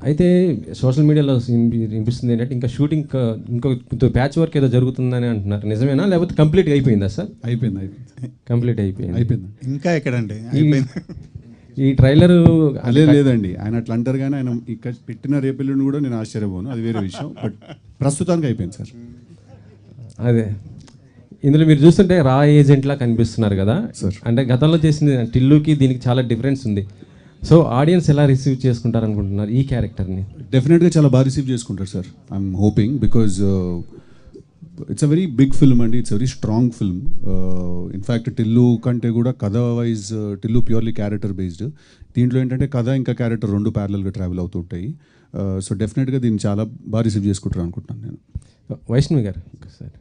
అయితే సోషల్ మీడియాలో వినిపిస్తుంది ఏంటంటే ఇంకా షూటింగ్ ఇంకో ప్యాచ్ వర్క్ ఏదో జరుగుతుందని అంటున్నారు, నిజమేనా లేకపోతే కంప్లీట్గా అయిపోయిందా సార్? అయిపోయింది. కంప్లీట్ అయిపోయింది. ఇంకా ఎక్కడండి ఈ ట్రైలర్ అదే లేదండి, ఆయన అట్లా అంటారు కానీ ఆయన ఇక్కడ పెట్టిన రేపెల్లుని కూడా నేను ఆశ్చర్యపోను, అది వేరే విషయం. బట్ ప్రస్తుతానికి అయిపోయింది సార్. అదే ఇందులో మీరు చూస్తుంటే రా ఏజెంట్లా కనిపిస్తున్నారు కదా సార్. అంటే గతంలో చేసింది టిల్లుకి దీనికి చాలా డిఫరెన్స్ ఉంది. సో ఆడియన్స్ ఎలా రిసీవ్ చేసుకుంటారు అనుకుంటున్నారు ఈ క్యారెక్టర్ని? డెఫినెట్గా చాలా బాగా రిసీవ్ చేసుకుంటారు sir. I'm hoping because it's a very big film అండి, it's very strong film. In fact Tillu కంటే కూడా కథ wise Tillu purely character based. దీంట్లో ఏంటంటే కథ ఇంకా క్యారెక్టర్ రెండు ప్యారలల్గా ట్రావెల్ అవుతుంటాయి. సో డెఫినెట్గా దీన్ని చాలా బాగా రిసీవ్ చేసుకుంటారు అనుకుంటున్నాను నేను. వైష్ణవి గారు సార్,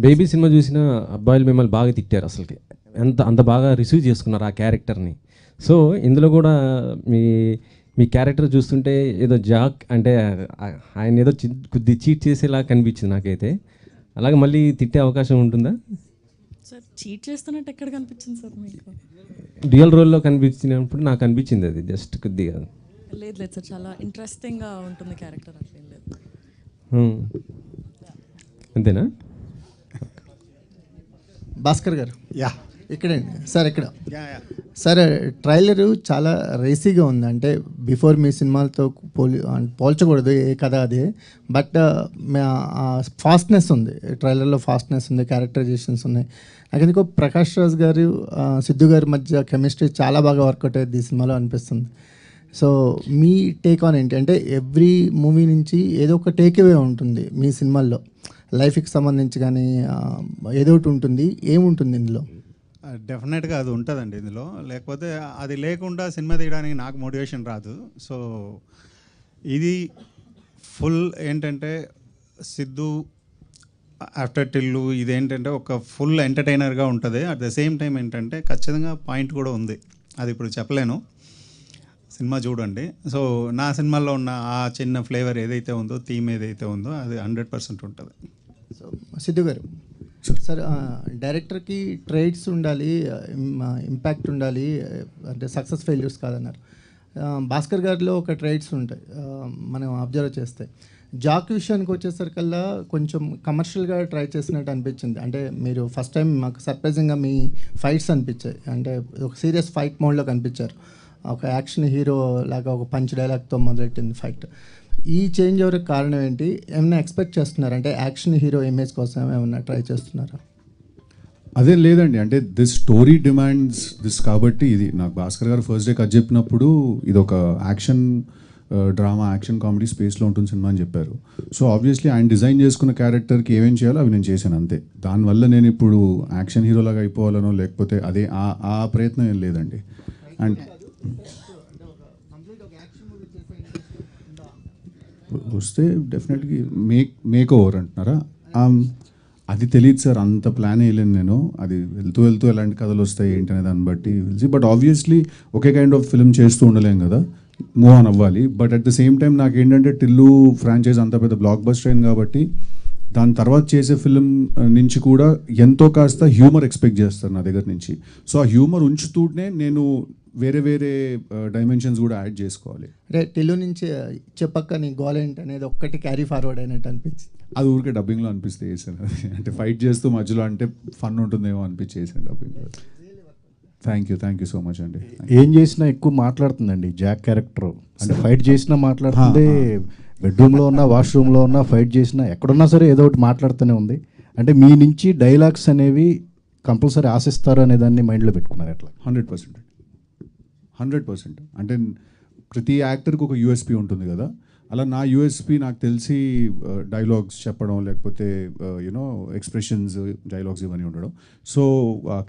బేబీ సినిమా చూసిన అబ్బాయిలు మిమ్మల్ని బాగా తిట్టారు, అసలుకి అంత బాగా రిసీవ్ చేసుకున్నారు ఆ క్యారెక్టర్ని. సో ఇందులో కూడా మీ క్యారెక్టర్ చూస్తుంటే ఏదో జాక్ అంటే ఆయన ఏదో కొద్ది చీట్ చేసేలా కనిపించింది నాకైతే. అలాగే మళ్ళీ తిట్టే అవకాశం ఉంటుందా సార్? చీట్ చేస్తున్నట్టు ఎక్కడ కనిపించింది సార్ మీకు? డ్యూయల్ రోల్లో కనిపించినప్పుడు నాకు అనిపించింది అది జస్ట్ కొద్దిగా. లేదు సార్, చాలా ఇంట్రెస్టింగ్గా ఉంటుంది క్యారెక్టర్, అట్లేం లేదు. అంతేనా? భాస్కర్ గారు యా ఇక్కడండి సార్, ఇక్కడ సార్ ట్రైలరు చాలా రేసీగా ఉంది. అంటే బిఫోర్ మీ సినిమాలతో పోల్చకూడదు ఏ కథ అది, బట్ ఫాస్ట్నెస్ ఉంది ట్రైలర్లో, ఫాస్ట్నెస్ ఉంది, క్యారెక్టరైజేషన్స్ ఉన్నాయి. నాకు ఎందుకో ప్రకాష్ రాజ్ గారు సిద్ధు గారి మధ్య కెమిస్ట్రీ చాలా బాగా వర్కౌట్ అయ్యేది ఈ సినిమాలో అనిపిస్తుంది. సో మీ టేక్ ఆన్ ఏంటి? అంటే ఎవ్రీ మూవీ నుంచి ఏదో ఒక టేక్ అవే ఉంటుంది మీ సినిమాల్లో, లైఫ్కి సంబంధించి కానీ ఏదో ఒకటి ఉంటుంది. ఏముంటుంది ఇందులో? డెఫినెట్గా అది ఉంటుందండి ఇందులో, లేకపోతే అది లేకుండా సినిమా తీయడానికి నాకు మోటివేషన్ రాదు. సో ఇది ఫుల్ ఏంటంటే సిద్ధు ఆఫ్టర్ టిల్లు ఇదేంటంటే ఒక ఫుల్ ఎంటర్టైనర్గా ఉంటుంది. అట్ ద సేమ్ టైం ఏంటంటే ఖచ్చితంగా పాయింట్ కూడా ఉంది, అది ఇప్పుడు చెప్పలేను, సినిమా చూడండి. సో నా సినిమాలో ఉన్న ఆ చిన్న ఫ్లేవర్ ఏదైతే ఉందో, థీమ్ ఏదైతే ఉందో అది 100% ఉంటుంది. సో సిద్ధు గారు సార్, డైరెక్టర్కి ట్రేడ్స్ ఉండాలి, ఇంపాక్ట్ ఉండాలి, అంటే సక్సెస్ ఫెయిల్యూర్స్ కాదన్నారు. భాస్కర్ గారిలో ఒక ట్రేడ్స్ ఉంటాయి మనం అబ్జర్వ్ చేస్తే. జాక్ విషయానికి వచ్చేసరికల్లా కొంచెం కమర్షియల్గా ట్రై చేసినట్టు అనిపించింది. అంటే మీరు ఫస్ట్ టైం మాకు సర్ప్రైజింగ్గా మీ ఫైట్స్ అనిపించాయి, అంటే ఒక సీరియస్ ఫైట్ మోడ్లో కనిపించారు. ఒక యాక్షన్ హీరో లాగా ఒక పంచ్ డైలాగ్తో మొదలెట్టింది ఫైట్. ఈ చేంజ్ ఎవరికి కారణం ఏంటి? ఏమైనా ఎక్స్పెక్ట్ చేస్తున్నారు? అంటే యాక్షన్ హీరో ఇమేజ్ కోసం ఏమైనా ట్రై చేస్తున్నారా? అదే లేదండి, అంటే దిస్ స్టోరీ డిమాండ్స్ దిస్ కాబట్టి ఇది నాకు భాస్కర్ గారు ఫస్ట్ డే కథ చెప్పినప్పుడు ఇది ఒక యాక్షన్ డ్రామా, యాక్షన్ కామెడీ స్పేస్లో ఉంటుంది సినిమా అని చెప్పారు. సో ఆబ్వియస్లీ ఆయన డిజైన్ చేసుకున్న క్యారెక్టర్కి ఏమేం చేయాలో అవి నేను చేశాను అంతే. దానివల్ల నేను ఇప్పుడు యాక్షన్ హీరోలాగా అయిపోవాలనో లేకపోతే అదే ఆ ప్రయత్నం ఏం లేదండి. అండ్ వస్తే డెఫినెట్గా మేక్ ఓవర్ అంటున్నారా? అది తెలియదు సార్, అంత ప్లాన్ వేయలేను నేను. అది వెళ్తూ వెళ్తూ ఎలాంటి కథలు వస్తాయి ఏంటనే దాన్ని బట్టి తెలిసి. But obviously okay kind of film చేస్తూ ఉండలేం కదా, మూవ్ ఆన్ అవ్వాలి. But at the same time నాకు ఏంటంటే టిల్లు ఫ్రాంచైజ్ అంత పెద్ద బ్లాక్ బస్టర్ అయింది కాబట్టి దాని తర్వాత చేసే ఫిల్మ్ నుంచి కూడా ఎంతో కాస్త హ్యూమర్ ఎక్స్పెక్ట్ చేస్తారు నా దగ్గర నుంచి. సో ఆ హ్యూమర్ ఉంచుతూనే నేను వేరే వేరే డైమెన్షన్స్ కూడా యాడ్ చేసుకోవాలి. అంటే టిల్లు నుంచి చెప్పక్క నీ గోల్ ఏంటి అనేది ఒక్కటి క్యారీ ఫార్వర్డ్ అయినట్టు అనిపించింది. అది ఊరికే డబ్బింగ్లో అనిపిస్తే చేశాను, అంటే ఫైట్ చేస్తూ మధ్యలో అంటే ఫన్ ఉంటుందేమో అనిపించి చేశాను డబ్బింగ్లో. థ్యాంక్ యూ సో మచ్ అండి. ఏం చేసినా ఎక్కువ మాట్లాడుతుందండి జాక్ క్యారెక్టర్, అంటే ఫైట్ చేసినా మాట్లాడుతుంది, బెడ్రూమ్లో ఉన్నా వాష్రూమ్లో ఉన్నా ఫైట్ చేసినా ఎక్కడున్నా సరే ఏదో ఒకటి మాట్లాడుతూనే ఉంది. అంటే మీ నుంచి డైలాగ్స్ అనేవి కంపల్సరీ ఆశిస్తారు అనే దాన్ని మైండ్లో పెట్టుకున్నారు ఎట్లా? 100%. అంటే ప్రతి యాక్టర్కి ఒక యూఎస్పీ ఉంటుంది కదా, అలా నా యూఎస్పీ నాకు తెలిసి డైలాగ్స్ చెప్పడం, లేకపోతే యూనో ఎక్స్ప్రెషన్స్, డైలాగ్స్ ఇవన్నీ ఉండడం. సో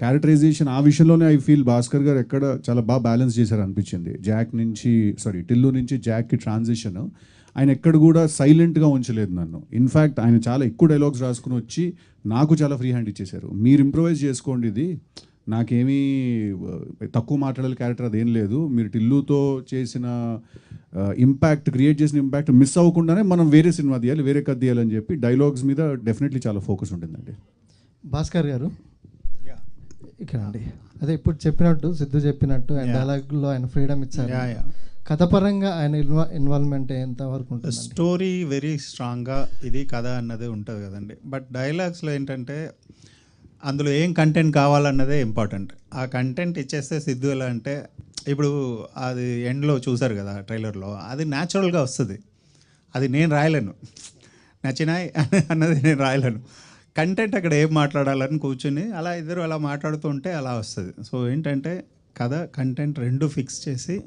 క్యారెక్టరైజేషన్ ఆ విషయంలోనే ఐ ఫీల్ భాస్కర్ గారు ఎక్కడ చాలా బాగా బ్యాలెన్స్ చేశారు అనిపించింది. టిల్లు నుంచి జాక్కి ట్రాన్సిషన్ ఆయన ఎక్కడ కూడా సైలెంట్గా ఉంచలేదు నన్ను. ఇన్ఫ్యాక్ట్ ఆయన చాలా ఎక్కువ డైలాగ్స్ రాసుకుని వచ్చి నాకు చాలా ఫ్రీ హ్యాండ్ ఇచ్చేశారు. మీరు ఇంప్రొవైజ్ చేసుకోండి, ఇది నాకేమీ తక్కువ మాట్లాడాలి క్యారెక్టర్ అదేం లేదు, మీరు టిల్లుతో చేసిన ఇంపాక్ట్, క్రియేట్ చేసిన ఇంపాక్ట్ మిస్ అవ్వకుండానే మనం వేరే సినిమా తీయాలి, వేరే కథ తీయాలని చెప్పి డైలాగ్స్ మీద డెఫినెట్లీ చాలా ఫోకస్ ఉంటుందండి. భాస్కర్ గారు ఇక్కడ అండి, అదే ఇప్పుడు చెప్పినట్టు సిద్ధు చెప్పినట్టు ఆయన డైలాగ్లో ఆయన ఫ్రీడమ్ ఇచ్చారు. కథపరంగా ఆయన ఇన్వాల్వ్మెంట్ ఎంతవరకు ఉంటుంది? స్టోరీ వెరీ స్ట్రాంగ్గా ఇది కథ అన్నది ఉంటుంది కదండి. బట్ డైలాగ్స్లో ఏంటంటే అందులో ఏం కంటెంట్ కావాలన్నదే ఇంపార్టెంట్. ఆ కంటెంట్ ఇచ్చేస్తే సిద్ధు ఎలా అంటే, ఇప్పుడు అది ఎండ్లో చూసారు కదా ట్రైలర్లో, అది న్యాచురల్గా వస్తుంది. అది నేను రాయలేను, నచ్చినాయి అన్నది నేను రాయలేను. కంటెంట్ అక్కడ ఏం మాట్లాడాలని కూర్చుని అలా ఇద్దరు అలా మాట్లాడుతుంటే అలా వస్తుంది. సో ఏంటంటే కథ కంటెంట్ రెండు ఫిక్స్ చేసి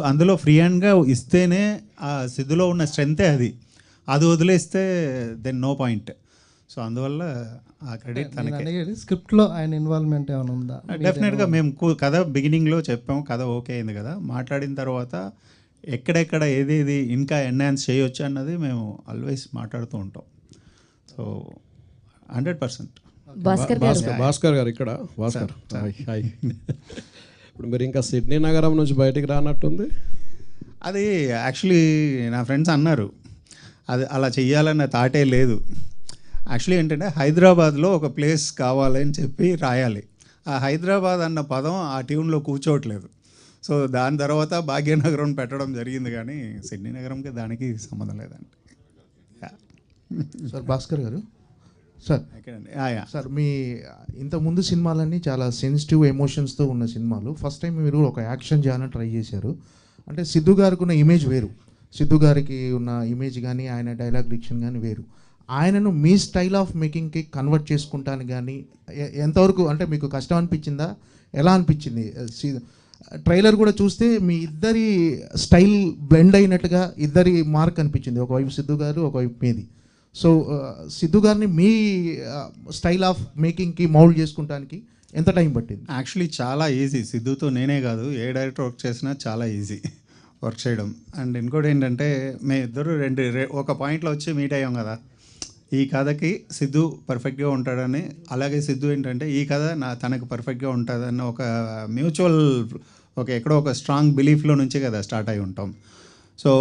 అందులో ఫ్రీ హ్యాండ్గా ఇస్తేనే ఆ సిద్ధులో ఉన్న స్ట్రెంతే అది వదిలేస్తే దెన్ నో పాయింట్. సో అందువల్ల ఆ క్రెడిట్ తనకే. స్క్రిప్ట్లో ఆయన ఇన్వాల్వ్మెంట్ ఏమైనా ఉందా? డెఫినెట్గా మేము కథ బిగినింగ్లో చెప్పాము, కథ ఓకే అయింది కదా, మాట్లాడిన తర్వాత ఎక్కడెక్కడ ఏదేది ఇంకా ఎన్హాన్స్ చేయొచ్చు అన్నది మేము ఆల్వేస్ మాట్లాడుతూ ఉంటాం. సో 100%. భాస్కర్ గారు ఇక్కడ. భాస్కర్ హాయ్. ఇప్పుడు మీరు ఇంకా సిడ్నీ నగరం నుంచి బయటికి రానట్టుంది. అది యాక్చువల్లీ నా ఫ్రెండ్స్ అన్నారు, అది అలా చెయ్యాలన్న థాటే లేదు. యాక్చువల్లీ ఏంటంటే హైదరాబాద్లో ఒక ప్లేస్ కావాలని చెప్పి రాయాలి. ఆ హైదరాబాద్ అన్న పదం ఆ ట్యూన్లో కూర్చోవట్లేదు. సో దాని తర్వాత భాగ్యనగరం పెట్టడం జరిగింది, కానీ సిడ్నీ నగరంకి దానికి సంబంధం లేదండి. సార్ భాస్కర్ గారు, సార్ మీ ఇంతకుముందు సినిమాలన్నీ చాలా సెన్సిటివ్ ఎమోషన్స్తో ఉన్న సినిమాలు. ఫస్ట్ టైం మీరు ఒక యాక్షన్ జానర్ ట్రై చేశారు. అంటే సిద్ధు గారికి ఉన్న ఇమేజ్ వేరు, సిద్ధు గారికి ఉన్న ఇమేజ్ కానీ ఆయన డైలాగ్ డిక్షన్ కానీ వేరు. ఆయనను మీ స్టైల్ ఆఫ్ మేకింగ్కి కన్వర్ట్ చేసుకుంటానికి కానీ ఎంతవరకు అంటే మీకు కష్టం అనిపించిందా, ఎలా అనిపించింది? ట్రైలర్ కూడా చూస్తే మీ ఇద్దరి స్టైల్ బ్లెండ్ అయినట్టుగా ఇద్దరి మార్క్ అనిపించింది, ఒకవైపు సిద్ధు గారు ఒకవైపు మీది. సో సిద్ధు గారిని మీ స్టైల్ ఆఫ్ మేకింగ్కి మౌల్డ్ చేసుకుంటానికి ఎంత టైం పట్టింది? యాక్చువల్లీ చాలా ఈజీ. సిద్ధుతో నేనే కాదు, ఏ డైరెక్టర్ వర్క్ చేసినా చాలా ఈజీ వర్క్ చేయడం. అండ్ ఇంకోటి ఏంటంటే మేము ఇద్దరు ఒక పాయింట్లో వచ్చి మీట్ అయ్యాం కదా, ఈ కథకి సిద్ధు పర్ఫెక్ట్గా ఉంటాడని, అలాగే సిద్ధు ఏంటంటే ఈ కథ తనకు పర్ఫెక్ట్గా ఉంటుందన్న ఒక మ్యూచువల్ ఎక్కడో ఒక స్ట్రాంగ్ బిలీఫ్లో నుంచి కదా స్టార్ట్ అయి ఉంటాం. సో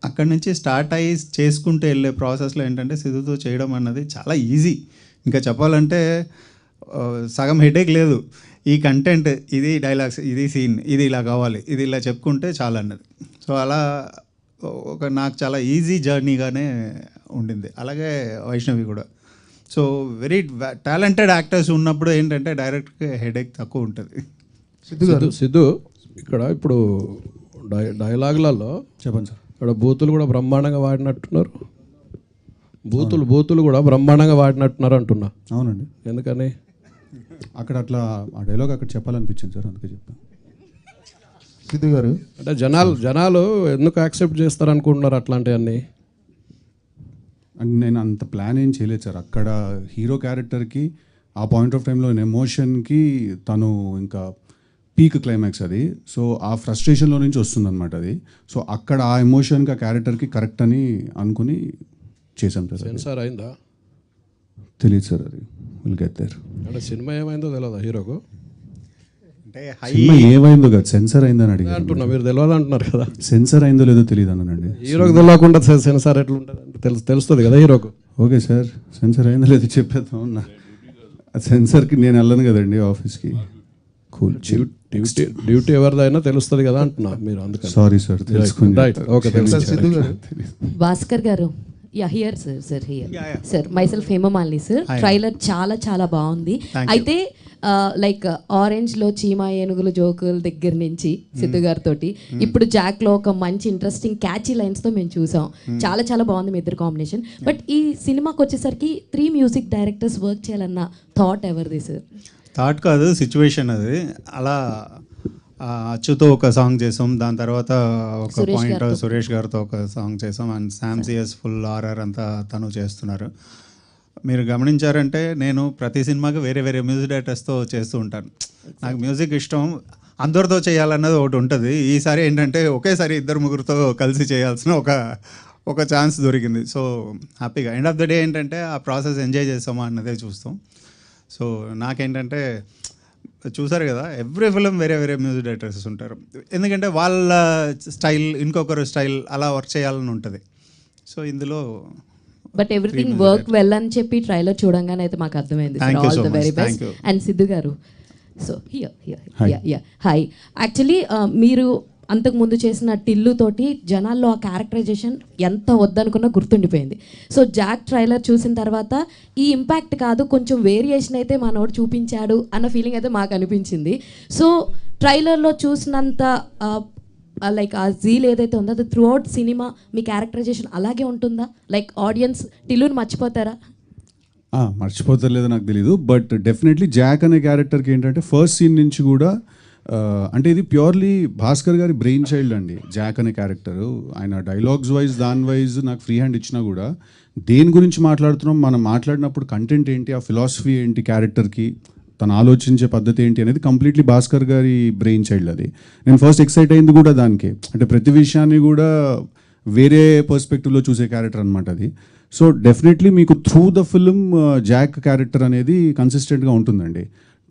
అక్కడి నుంచి స్టార్ట్ అయ్యి చేసుకుంటూ వెళ్ళే ప్రాసెస్లో ఏంటంటే సిద్ధుతో చేయడం అన్నది చాలా ఈజీ. ఇంకా చెప్పాలంటే సగం హెడేక్ లేదు. ఈ కంటెంట్, ఇది డైలాగ్స్, ఇది సీన్, ఇది ఇలా కావాలి, ఇది ఇలా చెప్పుకుంటే చాలా అన్నది. సో అలా నాకు చాలా ఈజీ జర్నీగానే ఉండింది. అలాగే వైష్ణవి కూడా. సో వెరీ టాలెంటెడ్ యాక్టర్స్ ఉన్నప్పుడు ఏంటంటే డైరెక్ట్గా హెడేక్ తక్కువ ఉంటుంది. సిద్ధు ఇక్కడ ఇప్పుడు డైలాగులలో చెప్పండి సార్. ఇక్కడ బూతులు కూడా బ్రహ్మాండంగా వాడినట్టున్నారు. బూతులు కూడా బ్రహ్మాండంగా వాడినట్టున్నారు అంటున్నా. అవునండి. ఎందుకని అక్కడ అట్లా ఆ డైలాగ్ అక్కడ చెప్పాలనిపించింది సార్, అందుకే చెప్పాను. సిద్ధు గారు అంటే జనాలు ఎందుకు యాక్సెప్ట్ చేస్తారు అనుకుంటున్నారు అట్లాంటివన్నీ? అండ్ నేను అంత ప్లాన్ ఏం చేయలేదు సార్. అక్కడ హీరో క్యారెక్టర్కి ఆ పాయింట్ ఆఫ్ టైంలో ఎమోషన్కి తను ఇంకా పీక్ క్లైమాక్స్ అది. సో ఆ ఫ్రస్ట్రేషన్లో నుంచి వస్తుందన్నమాట అది. సో అక్కడ ఆ ఎమోషన్కి ఆ క్యారెక్టర్కి కరెక్ట్ అని అనుకుని చేశాం సార్. సెన్సార్ అయిందా తెలియదు సార్, అది విల్ గెట్ దేర్. అంటే సినిమా ఏమైందో తెలియదా హీరోకు? అంటే సినిమా ఏమైందో కదా, సెన్సార్ అయిందని అడిగి అంటున్నా. మీరు తెలియదు అంటున్నారు కదా. సెన్సార్ అయిందో లేదో తెలియదు అన్నానండి. హీరోకి తెలియకుండా సెన్సార్ ఎట్లా ఉంటుంది అంటే తెలుస్తుంది కదా హీరోకు. ఓకే సార్, సెన్సార్ అయిందో లేదో చెప్పేద్దాం అన్నా. సెన్సార్కి నేను వెళ్ళను కదండి ఆఫీస్కి. కూల్. డ్యూటీ ఎవరిదైనా తెలుస్తుంది కదా అంటున్నా. మీరు అందుకని సారీ సార్, తెలుసుకుని. ఓకే తెలుసు. సిద్ధు గారు భాస్కర్ గారు, here sir sir myself Hemamalini sir. Trailer చాలా చాలా బాగుంది. అయితే లైక్ ఆరెంజ్లో చీమా ఏనుగులు జోకుల దగ్గర నుంచి సిద్ధు గారితో ఇప్పుడు జాక్లో ఒక మంచి ఇంట్రెస్టింగ్ క్యాచీ లైన్స్తో మేము చూసాం. చాలా చాలా బాగుంది మీ ఇద్దరు కాంబినేషన్. బట్ ఈ సినిమాకి వచ్చేసరికి 3 మ్యూజిక్ డైరెక్టర్స్ వర్క్ చేయాలన్న థాట్ ఎవరిది సార్? థాట్ కాదు, సిచ్యువేషన్ అది. అలా అచ్చుతో ఒక సాంగ్ చేసాం, దాని తర్వాత ఒక పాయింట్ సురేష్ గారితో ఒక సాంగ్ చేసాం, అండ్ శామ్సియస్ ఫుల్ ఆర్ఆర్ అంతా తను చేస్తున్నారు. మీరు గమనించారంటే నేను ప్రతి సినిమాకి వేరే వేరే మ్యూజిక్ డైరెక్టర్స్తో చేస్తూ ఉంటాను. నాకు మ్యూజిక్ ఇష్టం, అందరితో చేయాలన్నది ఒకటి ఉంటుంది. ఈసారి ఏంటంటే ఒకేసారి 2-3 కలిసి చేయాల్సిన ఒక ఛాన్స్ దొరికింది. సో హ్యాపీగా ఎండ్ ఆఫ్ ద డే ఏంటంటే ఆ ప్రాసెస్ ఎంజాయ్ చేస్తామా అన్నదే చూస్తాం. సో నాకేంటంటే చూసారు కదా, ఎవ్రీ ఫిలిం వేరే వేరే మ్యూజిక్ డైరెక్టర్స్ ఉంటారు. ఎందుకంటే వాళ్ళ స్టైల్ ఇంకొకరు స్టైల్ అలా వర్క్ చేయాలని ఉంటుంది. సో ఇందులో బట్ ఎవ్రీథింగ్ వర్క్ వెల్ అని చెప్పి ట్రైలర్ చూడంగానే అయితే మాకు అర్థమైంది. All the very best. And Siddhu గారు, సో హియర్ హాయ్. యాక్చువల్లీ మీరు అంతకుముందు చేసిన టిల్లు తోటి జనాల్లో ఆ క్యారెక్టరైజేషన్ ఎంత వద్దనుకున్నా గుర్తుండిపోయింది. సో జాక్ ట్రైలర్ చూసిన తర్వాత ఈ ఇంపాక్ట్ కాదు, కొంచెం వేరియేషన్ అయితే మనోడు చూపించాడు అన్న ఫీలింగ్ అయితే మాకు అనిపించింది. సో ట్రైలర్లో చూసినంత లైక్ ఆ జీల్ ఏదైతే ఉందో అది త్రూ అవుట్ సినిమా మీ క్యారెక్టరైజేషన్ అలాగే ఉంటుందా? లైక్ ఆడియన్స్ టిల్లుని మర్చిపోతారా? మర్చిపోతారు లేదో నాకు తెలీదు, బట్ డెఫినెట్లీ జాక్ అనే క్యారెక్టర్కి ఏంటంటే ఫస్ట్ సీన్ నుంచి కూడా అంటే ఇది ప్యూర్లీ భాస్కర్ గారి బ్రెయిన్ చైల్డ్ అండి. జాక్ అనే క్యారెక్టరు ఆయన డైలాగ్స్ వైజ్ దాని వైజ్ నాకు ఫ్రీ హ్యాండ్ ఇచ్చినా కూడా దేని గురించి మాట్లాడుతున్నాం, మనం మాట్లాడినప్పుడు కంటెంట్ ఏంటి, ఆ ఫిలాసఫీ ఏంటి, క్యారెక్టర్కి తను ఆలోచించే పద్ధతి ఏంటి అనేది కంప్లీట్లీ భాస్కర్ గారి బ్రెయిన్ చైల్డ్ అది. నేను ఫస్ట్ ఎక్సైట్ అయింది కూడా దానికి, అంటే ప్రతి విషయాన్ని కూడా వేరే పర్స్పెక్టివ్లో చూసే క్యారెక్టర్ అనమాట అది. సో డెఫినెట్లీ మీకు through the film Jack character అనేది కన్సిస్టెంట్గా ఉంటుందండి.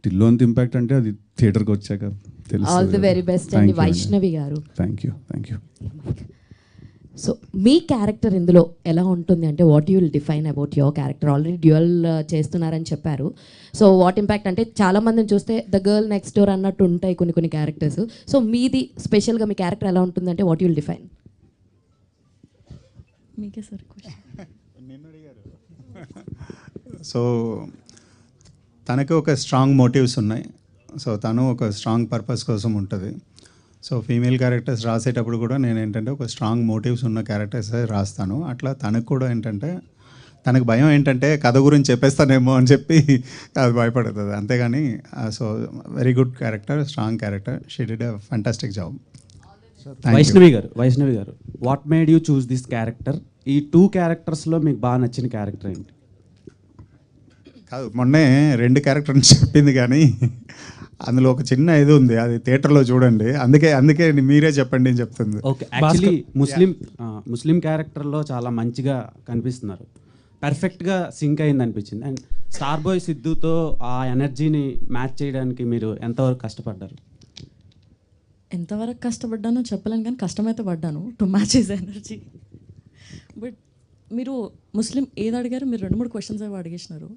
టిల్లు అంత ఇంపాక్ట్ అంటే అది థియేటర్కి వచ్చాక తెలుసు. ఆల్ ది వెరీ బెస్ట్ అండి వైష్ణవి గారు. Thank you. So me character ఇందులో ఎలా ఉంటుంది అంటే what you will define about your character? Already dual చేస్తున్నారని చెప్పారు. సో వాట్ ఇంపాక్ట్ అంటే చాలా మందిని చూస్తే ద గర్ల్ నెక్స్ట్ డోర్ అన్నట్టు ఉంటాయి కొన్ని క్యారెక్టర్స్. సో మీది స్పెషల్గా మీ క్యారెక్టర్ ఎలా ఉంటుంది అంటే వాట్ యూ విల్ డిఫైన్? మీకే సార్ క్వశ్చన్. సో తనకి ఒక స్ట్రాంగ్ మోటివ్స్ ఉన్నాయి. సో తను ఒక స్ట్రాంగ్ పర్పస్ కోసం ఉంటుంది. సో ఫీమేల్ క్యారెక్టర్స్ రాసేటప్పుడు కూడా నేను ఏంటంటే ఒక స్ట్రాంగ్ మోటివ్స్ ఉన్న క్యారెక్టర్స్ రాస్తాను. అట్లా తనకు కూడా ఏంటంటే తనకు భయం ఏంటంటే కథ గురించి చెప్పేస్తానేమో అని చెప్పి అది భయపడుతుంది, అంతేగాని so very good character, strong character. She did a fantastic job. Vaishnavi గారు what made you choose this character? ఈ 2 క్యారెక్టర్స్లో మీకు బాగా నచ్చిన క్యారెక్టర్ ఏంటి? కాదు, మొన్నే 2 క్యారెక్టర్ని చెప్పింది కానీ అందులో ఒక చిన్న ఇది ఉంది, అది థియేటర్లో చూడండి. అందుకే మీరే చెప్పండి అని చెప్తుంది. ఓకే, యాక్చువల్లీ ముస్లిం క్యారెక్టర్లో చాలా మంచిగా కనిపిస్తున్నారు, పర్ఫెక్ట్గా సింక్ అయింది అనిపించింది. అండ్ స్టార్ బాయ్ సిద్ధుతో ఆ ఎనర్జీని మ్యాచ్ చేయడానికి మీరు ఎంతవరకు కష్టపడ్డారు? ఎంతవరకు కష్టపడ్డానో చెప్పలేను, కానీ కష్టమైతే పడ్డాను to match his energy. But మీరు ముస్లిం ఏది అడిగారు? మీరు 2-3 క్వశ్చన్స్ ఏవో అడిగేసినారు,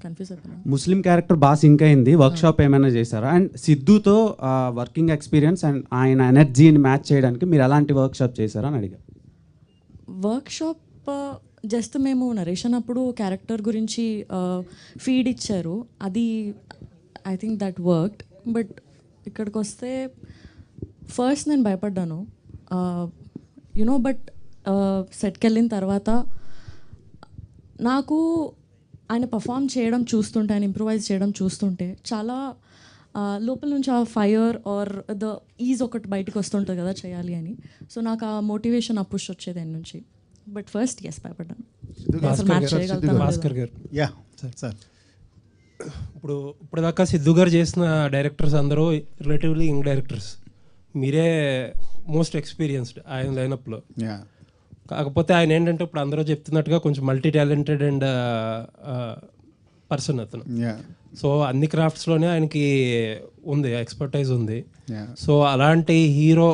కన్ఫ్యూజ్ అయిపోయాను. ముస్లిం క్యారెక్టర్ బాగా సింక్ అయింది, వర్క్షాప్ ఏమైనా చేశారా? అండ్ సిద్ధుతో వర్కింగ్ ఎక్స్పీరియన్స్ అండ్ ఆయన ఎనర్జీని మ్యాచ్ చేయడానికి మీరు ఎలాంటి వర్క్షాప్ చేశారా అని అడిగారు. వర్క్షాప్ జస్ట్ మేము నరేషన్ అప్పుడు క్యారెక్టర్ గురించి ఫీడ్ ఇచ్చారు, అది I think that worked. But ఇక్కడికి వస్తే ఫస్ట్ నేను భయపడ్డాను యునో, బట్ సెట్కి వెళ్ళిన తర్వాత నాకు ఆయన పర్ఫామ్ చేయడం చూస్తుంటే, ఆయన ఇంప్రూవైజ్ చేయడం చూస్తుంటే చాలా లోపల నుంచి ఆ ఫైర్ ఆర్ ద ఈజ్ ఒకటి బయటకు వస్తుంటుంది కదా చేయాలి అని. సో నాకు ఆ మోటివేషన్ ఆ పుష్ వచ్చేది ఆయన నుంచి. బట్ ఫస్ట్ ఎస్ భయపడ్డాను. భాస్కర్ గారు, యా సార్. ఇప్పుడు దాకా సిద్ధు గారు చేసిన డైరెక్టర్స్ అందరూ రిలేటివ్లీ యంగ్ డైరెక్టర్స్, మీరే మోస్ట్ ఎక్స్పీరియన్స్డ్ ఆయన లైనప్లో. కాకపోతే ఆయన ఏంటంటే ఇప్పుడు అందరూ చెప్తున్నట్టుగా కొంచెం మల్టీ టాలెంటెడ్ అండ్ పర్సన్ అతను. సో అన్ని క్రాఫ్ట్స్లోనే ఆయనకి ఉంది, ఎక్స్పర్టైజ్ ఉంది. సో అలాంటి హీరో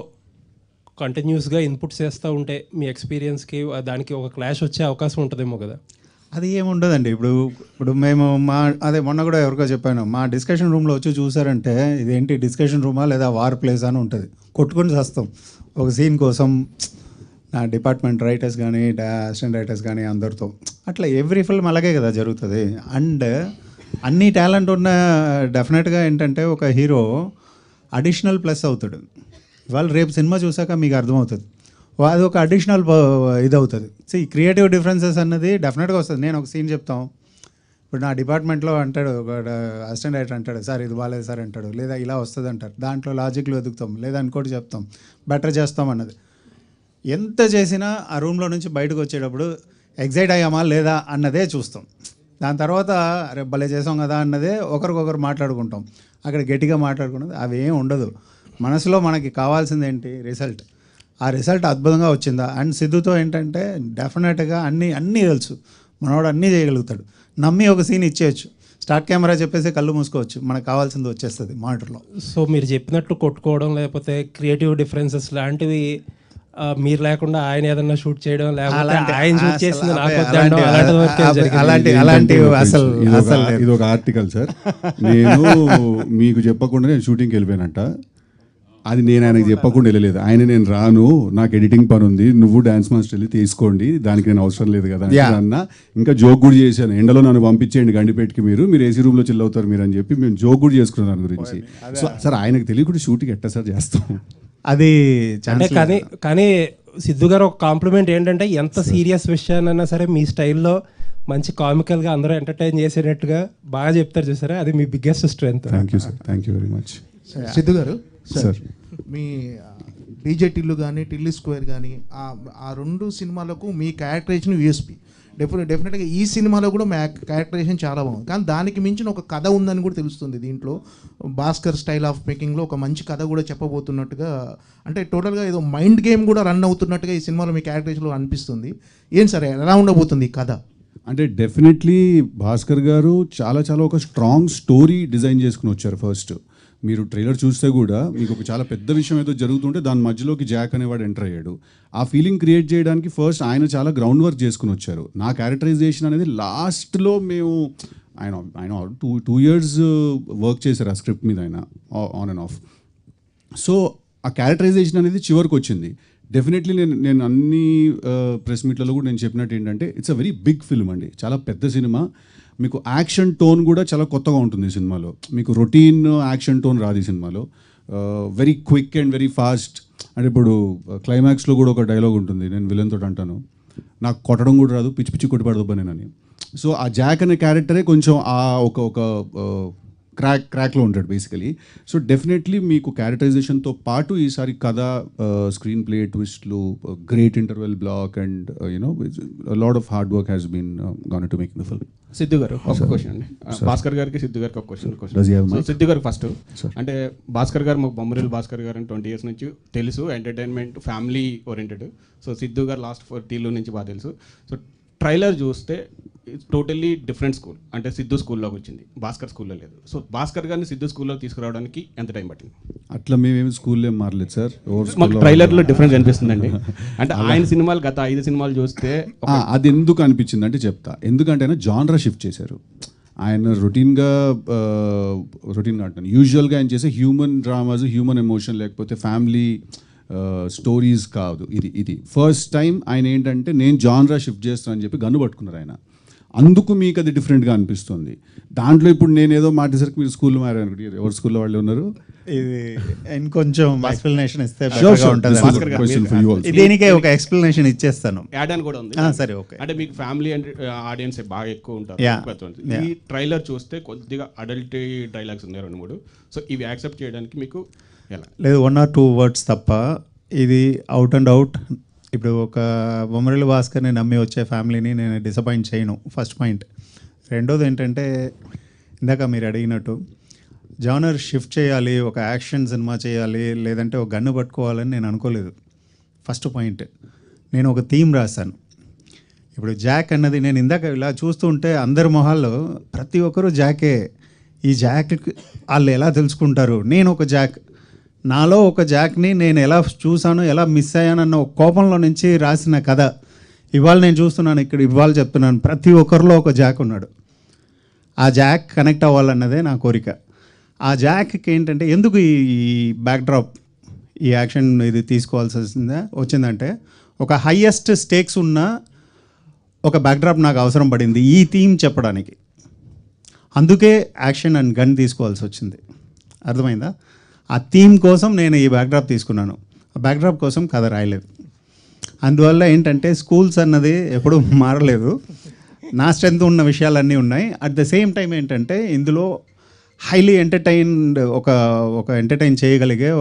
కంటిన్యూస్గా ఇన్పుట్స్ చేస్తూ ఉంటే మీ ఎక్స్పీరియన్స్కి దానికి ఒక క్లాష్ వచ్చే అవకాశం ఉంటుందేమో కదా? అది ఏముండదండి. ఇప్పుడు మేము మొన్న కూడా ఎవరికో చెప్పాను, మా డిస్కషన్ రూమ్లో వచ్చి చూసారంటే ఇదేంటి డిస్కషన్ రూమా లేదా వార్ ప్లేస్ అని ఉంటుంది. కొట్టుకొని చేస్తాం ఒక సీన్ కోసం. నా డిపార్ట్మెంట్ రైటర్స్ కానీ అసిస్టెంట్ రైటర్స్ కానీ అందరితో అట్లా ఎవ్రీ ఫిల్మ్ అలాగే కదా జరుగుతుంది. అండ్ అన్ని టాలెంట్ ఉన్న డెఫినెట్గా ఏంటంటే ఒక హీరో అడిషనల్ ప్లస్ అవుతాడు. ఇవాళ రేపు సినిమా చూసాక మీకు అర్థమవుతుంది, అది ఒక అడిషనల్ ఇది అవుతుంది. సో ఈ క్రియేటివ్ డిఫరెన్సెస్ అన్నది డెఫినెట్గా వస్తుంది. నేను ఒక సీన్ చెప్తాం, ఇప్పుడు నా డిపార్ట్మెంట్లో అంటాడు ఒక అసిస్టెంట్ రైటర్ అంటాడు, సార్ ఇది బాగాలేదు సార్ అంటాడు, లేదా ఇలా వస్తుంది అంటారు. దాంట్లో లాజిక్లు వెతుకుతాం, లేదా ఇంకోటి చెప్తాం, బెటర్ చేస్తాం అన్నది. ఎంత చేసినా ఆ రూమ్లో నుంచి బయటకు వచ్చేటప్పుడు ఎగ్జైట్ అయ్యామా లేదా అన్నదే చూస్తాం. దాని తర్వాత రేపు భలే చేసాం కదా అన్నదే ఒకరికొకరు మాట్లాడుకుంటాం. అక్కడ గట్టిగా మాట్లాడుకున్నది అవి ఏం ఉండదు. మనసులో మనకి కావాల్సింది ఏంటి? రిజల్ట్. ఆ రిజల్ట్ అద్భుతంగా వచ్చిందా? అండ్ సిద్ధుతో ఏంటంటే డెఫినెట్గా అన్నీ తెలుసు, మనవాడు అన్నీ చేయగలుగుతాడు. నమ్మి ఒక సీన్ ఇచ్చేయచ్చు, స్టార్ట్ కెమెరా చెప్పేసి కళ్ళు మూసుకోవచ్చు, మనకు కావాల్సింది వచ్చేస్తుంది మానిటర్లో. సో మీరు చెప్పినట్టు కొట్టుకోవడం లేకపోతే క్రియేటివ్ డిఫరెన్సెస్ లాంటివి మీరు లేకుండా ఆయన ఏదన్నా షూట్ చేయడం లేకపోతే ఆయన షూట్ చేసింది ఇది ఒక ఆర్టికల్ సార్. నేను మీకు చెప్పకుండా నేను షూటింగ్కి వెళ్ళిపోయానంట. అది నేను ఆయనకు చెప్పకుండా వెళ్ళలేదు. నేను రాను, నాకు ఎడిటింగ్ పని ఉంది, నువ్వు డాన్స్ మాస్టర్ వెళ్ళి తీసుకోండి, దానికి నేను అవసరం లేదు కదా అన్న. ఇంకా జోక్ కూడా చేశాను, ఎండలో నన్ను పంపించేయండి గండిపేటకి, మీరు ఏసీ రూమ్లో చిల్ అవుతారు మీరు అని చెప్పి మేము జోక్ కూడా చేసుకున్నాం దాని గురించి. సో సార్ ఆయనకు తెలియకుండా షూటింగ్ ఎట్లా సార్ చేస్తాం అది అంటే. కానీ సిద్ధు గారు ఒక కాంప్లిమెంట్ ఏంటంటే, ఎంత సీరియస్ విషయాన్నైనా సరే మీ స్టైల్లో మంచి కామికల్గా అందరూ ఎంటర్టైన్ చేసేటట్టుగా బాగా చెప్తారు చూసారా, అది మీ biggest strength. Thank you sir, thank you very much. Siddhu గారు సార్, మీ డీజే టిల్లు కానీ టిల్లు స్క్వేర్ కానీ ఆ రెండు సినిమాలకు మీ క్యారెక్టరైజేషన్ యూఎస్పీ. డెఫినెట్గా ఈ సినిమాలో కూడా మీ క్యారెక్టరైజేషన్ చాలా బాగుంది, కానీ దానికి మించిన ఒక కథ ఉందని కూడా తెలుస్తుంది దీంట్లో. భాస్కర్ స్టైల్ ఆఫ్ మేకింగ్లో ఒక మంచి కథ కూడా చెప్పబోతున్నట్టుగా, అంటే టోటల్గా ఏదో మైండ్ గేమ్ కూడా రన్ అవుతున్నట్టుగా ఈ సినిమాలో మీ క్యారెక్టరైజేషన్లో అనిపిస్తుంది. ఏం సరే ఎలా ఉండబోతుంది ఈ కథ? అంటే డెఫినెట్లీ భాస్కర్ గారు చాలా ఒక స్ట్రాంగ్ స్టోరీ డిజైన్ చేసుకుని వచ్చారు. ఫస్ట్ మీరు ట్రైలర్ చూస్తే కూడా మీకు ఒక చాలా పెద్ద విషయం ఏదో జరుగుతుంటే దాని మధ్యలోకి జాక్ అనేవాడు ఎంటర్ అయ్యాడు. ఆ ఫీలింగ్ క్రియేట్ చేయడానికి ఫస్ట్ ఆయన చాలా గ్రౌండ్ వర్క్ చేసుకుని వచ్చారు. నా క్యారెక్టరైజేషన్ అనేది లాస్ట్లో మేము ఆయన 2 years వర్క్ చేశారు ఆ స్క్రిప్ట్ మీద, ఆయన ఆన్ అండ్ ఆఫ్. సో ఆ క్యారెక్టరైజేషన్ అనేది చివరికి వచ్చింది. డెఫినెట్లీ నేను అన్ని ప్రెస్ మీట్లలో కూడా నేను చెప్పినట్టు ఏంటంటే, it's a very big film అండి, చాలా పెద్ద సినిమా. మీకు యాక్షన్ టోన్ కూడా చాలా కొత్తగా ఉంటుంది ఈ సినిమాలో. మీకు రొటీన్ యాక్షన్ టోన్ రాదు ఈ సినిమాలో. Very quick and very fast. అంటే ఇప్పుడు క్లైమాక్స్లో కూడా ఒక డైలాగ్ ఉంటుంది, నేను విలన్ తోటి అంటాను, నాకు కొట్టడం కూడా రాదు, పిచ్చి పిచ్చి కొట్టిపడదు నేనని. సో ఆ జాక్ అనే క్యారెక్టరే కొంచెం ఆ ఒక క్రాక్లో ఉంటాడు బేసికలీ. సో డెఫినెట్లీ మీకు క్యారెక్టరైజేషన్తో పాటు ఈసారి కథ, స్క్రీన్ ప్లే ట్విస్ట్లు, great interval block and lot of hard work has been gone to making the film. Siddhu గారు ఒక క్వశ్చన్ అండి, భాస్కర్ గారికి సిద్ధు గారికి ఒక క్వశ్చన్. సిద్ధు గారికి ఫస్ట్, అంటే భాస్కర్ గారు మాకు బొమ్మరిల్ భాస్కర్ గారు 20 years నుంచి తెలుసు, entertainment family oriented. So Siddhu గారు లాస్ట్ 40 నుంచి బాగా తెలుసు. సో ట్రైలర్ చూస్తే టోటల్లీ డిఫరెంట్ స్కూల్, అంటే సిద్ధు స్కూల్లోకి వచ్చింది, భాస్కర్ స్కూల్లో లేదు. సో భాస్కర్ గారిని సిద్ధు స్కూల్లో తీసుకురావడానికి ఎంత టైం పట్టింది? అట్లా మేమేమి స్కూల్లో మారలేదు సార్, మాకు ట్రైలర్లో డిఫరెన్స్ అనిపిస్తుందండి. అంటే ఆయన సినిమాలు గత 5 సినిమాలు చూస్తే అది ఎందుకు అనిపించింది అంటే చెప్తా. ఎందుకంటే ఆయన జానరా షిఫ్ట్ చేశారు. ఆయన రొటీన్గా అంటాను, యూజువల్గా ఆయన చేసే హ్యూమన్ డ్రామాస్, హ్యూమన్ ఎమోషన్ లేకపోతే ఫ్యామిలీ స్టోరీస్ కాదు. ఇది ఫస్ట్ టైం ఆయన ఏంటంటే నేను జానరా షిఫ్ట్ చేస్తాను అని చెప్పి గన్ను పట్టుకున్నారు ఆయన. అందుకు మీకు అది డిఫరెంట్గా అనిపిస్తుంది. దాంట్లో ఇప్పుడు నేను ఏదో మాటేసరికి మీరు స్కూల్లో మారారు అనుకుంటే, ఎవరు స్కూల్లో వాళ్ళు ఉన్నారు? ఇది ఇంకొంచెం ఎక్స్ప్లెనేషన్ ఇస్తే ఉంటుంది. దీనికే ఒక ఎక్స్ప్లెనేషన్ ఇచ్చేస్తాను, యాడ్ అని కూడా ఉంది. సరే, ఓకే. అంటే మీకు ఫ్యామిలీ అండ్ ఆడియన్స్ బాగా ఎక్కువ ఉంటారు. ఈ ట్రైలర్ చూస్తే కొద్దిగా అడల్ట్ డైలాగ్స్ ఉన్నాయి 2-3. సో ఇవి యాక్సెప్ట్ చేయడానికి మీకు ఎలా? లేదు, 1 or 2 words తప్ప ఇది అవుట్ అండ్ అవుట్. ఇప్పుడు ఒక బొమ్మరిల్లు భాస్కర్ని నమ్మి వచ్చే ఫ్యామిలీని నేను డిసప్పాయింట్ చేయను, ఫస్ట్ పాయింట్. రెండోది ఏంటంటే, ఇందాక మీరు అడిగినట్టు జానర్ షిఫ్ట్ చేయాలి, ఒక యాక్షన్ సినిమా చేయాలి, లేదంటే ఒక గన్ను పట్టుకోవాలని నేను అనుకోలేదు. ఫస్ట్ పాయింట్, నేను ఒక థీమ్ రాశాను. ఇప్పుడు జాక్ అన్నది నేను ఇందాక ఇలా చూస్తుంటే అందరి మొహాల్లో ప్రతి ఒక్కరూ జాకే. ఈ జాక్ వాళ్ళు ఎలా తెలుసుకుంటారు? నేను ఒక జాక్, నాలో ఒక జాక్ని నేను ఎలా చూసాను, ఎలా మిస్ అయ్యానన్న ఒక కోపంలో నుంచి రాసిన కథ ఇవాళ నేను చూస్తున్నాను ఇక్కడ, ఇవాళ చెప్తున్నాను. ప్రతి ఒక్కరిలో ఒక జాక్ ఉన్నాడు. ఆ జాక్ కనెక్ట్ అవ్వాలన్నదే నా కోరిక. ఆ జాక్కి ఏంటంటే, ఎందుకు ఈ బ్యాక్డ్రాప్, ఈ యాక్షన్ ఇది తీసుకోవాల్సి వచ్చిందంటే, ఒక హయ్యెస్ట్ స్టేక్స్ ఉన్న ఒక బ్యాక్డ్రాప్ నాకు అవసరం పడింది ఈ థీమ్ చెప్పడానికి. అందుకే యాక్షన్ అండ్ గన్ తీసుకోవాల్సి వచ్చింది. అర్థమైందా? ఆ థీమ్ కోసం నేను ఈ బ్యాక్డ్రాప్ తీసుకున్నాను. ఆ బ్యాక్డ్రాప్ కోసం కథ రాయలేదు. అందువల్ల ఏంటంటే స్కూల్స్ అన్నది ఎప్పుడూ మారలేదు. నా స్ట్రెంత్ ఉన్న విషయాలన్నీ ఉన్నాయి. అట్ ద సేమ్ టైం ఏంటంటే ఇందులో హైలీ ఎంటర్టైన్డ్ ఒక ఎంటర్టైన్ చేయగలిగే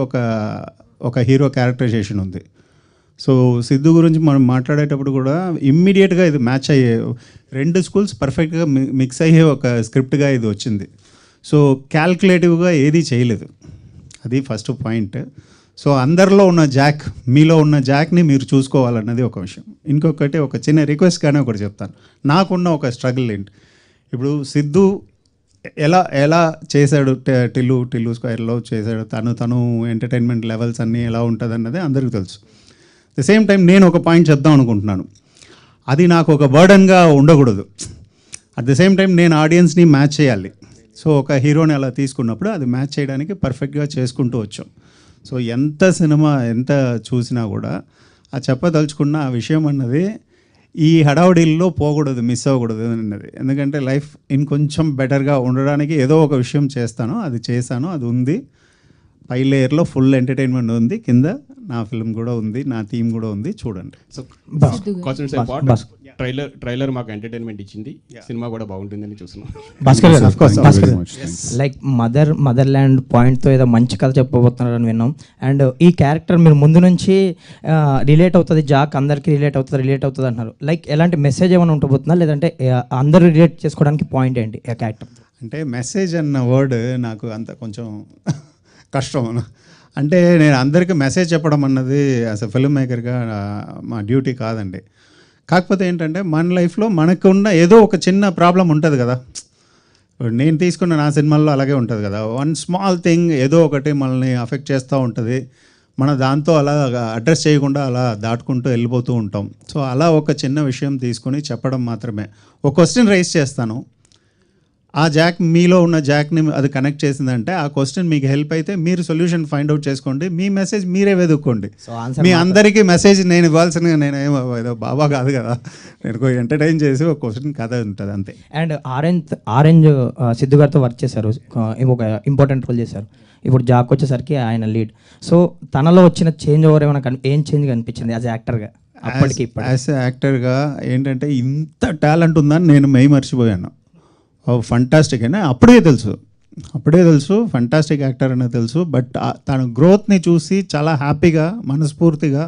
ఒక హీరో క్యారెక్టరైజేషన్ ఉంది. సో సిద్ధు గురించి మనం మాట్లాడేటప్పుడు కూడా ఇమ్మీడియట్గా ఇది మ్యాచ్ అయ్యే 2 స్కూల్స్ పర్ఫెక్ట్గా మిక్స్ అయ్యే ఒక స్క్రిప్ట్గా ఇది వచ్చింది. సో క్యాల్కులేటివ్గా ఏదీ చేయలేదు. అది ఫస్ట్ పాయింట్. సో అందరిలో ఉన్న జాక్, మీలో ఉన్న జాక్ని మీరు చూసుకోవాలన్నది ఒక విషయం. ఇంకొకటి ఒక చిన్న రిక్వెస్ట్గానే ఒకటి చెప్తాను. నాకున్న ఒక స్ట్రగుల్ ఏంటి, ఇప్పుడు సిద్ధు ఎలా చేశాడు, టిల్లు స్క్వేర్లో చేశాడు, తను ఎంటర్టైన్మెంట్ లెవెల్స్ అన్నీ ఎలా ఉంటుంది అన్నది అందరికీ తెలుసు. ద సేమ్ టైం నేను ఒక పాయింట్ చెప్దాం అనుకుంటున్నాను, అది నాకు ఒక బర్డన్గా ఉండకూడదు. అట్ ద సేమ్ టైం నేను ఆడియన్స్ని మ్యాచ్ చేయాలి. సో ఒక హీరోని అలా తీసుకున్నప్పుడు అది మ్యాచ్ చేయడానికి పర్ఫెక్ట్గా చేసుకుంటూ వచ్చాం. సో ఎంత సినిమా ఎంత చూసినా కూడా ఆ చెప్పదలుచుకున్న ఆ విషయం అన్నది ఈ హడావుడిల్లో పోకూడదు, మిస్ అవ్వకూడదు అన్నది. ఎందుకంటే లైఫ్ ఇంకొంచెం బెటర్గా ఉండడానికి ఏదో ఒక విషయం చేస్తాను, అది చేశాను, అది ఉంది. పై లేయర్లో ఫుల్ ఎంటర్టైన్మెంట్ ఉంది, కింద నా ఫిల్మ్ కూడా ఉంది, నా థీమ్ కూడా ఉంది, చూడండి. సో ట్రైలర్ మాకు ఎంటర్టైన్మెంట్ ఇచ్చింది, సినిమా కూడా బాగుంటుందని చూస్తున్నాం. భాస్కర్ లైక్ మదర్ ల్యాండ్ పాయింట్తో ఏదో మంచి కథ చెప్పబోతున్నారని విన్నాం. అండ్ ఈ క్యారెక్టర్ మీరు ముందు నుంచి రిలేట్ అవుతుంది, జాక్ అందరికీ రిలేట్ అవుతుంది అంటున్నారు. లైక్ ఎలాంటి మెసేజ్ ఏమైనా ఉండబోతుందా, లేదంటే అందరూ రిలేట్ చేసుకోవడానికి పాయింట్ ఏంటి ఆ క్యారెక్టర్? అంటే మెసేజ్ అన్న వర్డ్ నాకు అంత కొంచెం కష్టం. అంటే నేను అందరికీ మెసేజ్ చెప్పడం అన్నది అసలు ఫిల్మ్ మేకర్గా మా డ్యూటీ కాదండి. కాకపోతే ఏంటంటే మన లైఫ్లో మనకున్న ఏదో ఒక చిన్న ప్రాబ్లం ఉంటుంది కదా. నేను తీసుకున్న నా సినిమాల్లో అలాగే ఉంటుంది కదా. వన్ స్మాల్ థింగ్ ఏదో ఒకటి మనల్ని అఫెక్ట్ చేస్తూ ఉంటుంది. మన దాంతో అలా అడ్రస్ చేయకుండా అలా దాటుకుంటూ వెళ్ళిపోతూ ఉంటాం. సో అలా ఒక చిన్న విషయం తీసుకొని చెప్పడం మాత్రమే. ఒక క్వశ్చన్ రైజ్ చేస్తాను, ఆ జాక్ మీలో ఉన్న జాక్ని అది కనెక్ట్ చేసిందంటే ఆ క్వశ్చన్ మీకు హెల్ప్ అయితే మీరు సొల్యూషన్ ఫైండ్ అవుట్ చేసుకోండి, మీ మెసేజ్ మీరే వెతుక్కోండి. మీ అందరికీ మెసేజ్ నేను ఇవ్వాల్సిన, నేను ఏదో బాబా కాదు కదా, నేను ఎంటర్టైన్ చేసి ఒక క్వశ్చన్ కథ ఉంటుంది అంతే. అండ్ ఆరెంజ్ సిద్ధు గారితో వర్క్ చేశారు, ఒక ఇంపార్టెంట్ రోల్ చేశారు. ఇప్పుడు జాక్ వచ్చేసరికి ఆయన లీడ్. సో తనలో వచ్చిన చేంజ్ ఓవర్ ఏమైనా ఏం చేంజ్ కనిపించింది యాజ్ యాక్టర్గా అప్పటికి? యాజ్ యాక్టర్గా ఏంటంటే ఇంత టాలెంట్ ఉందని నేను మర్చిపోయాను. ఫంటాస్టిక్ అయినా అప్పుడే తెలుసు ఫంటాస్టిక్ యాక్టర్ అనేది తెలుసు. బట్ తన గ్రోత్ని చూసి చాలా హ్యాపీగా, మనస్ఫూర్తిగా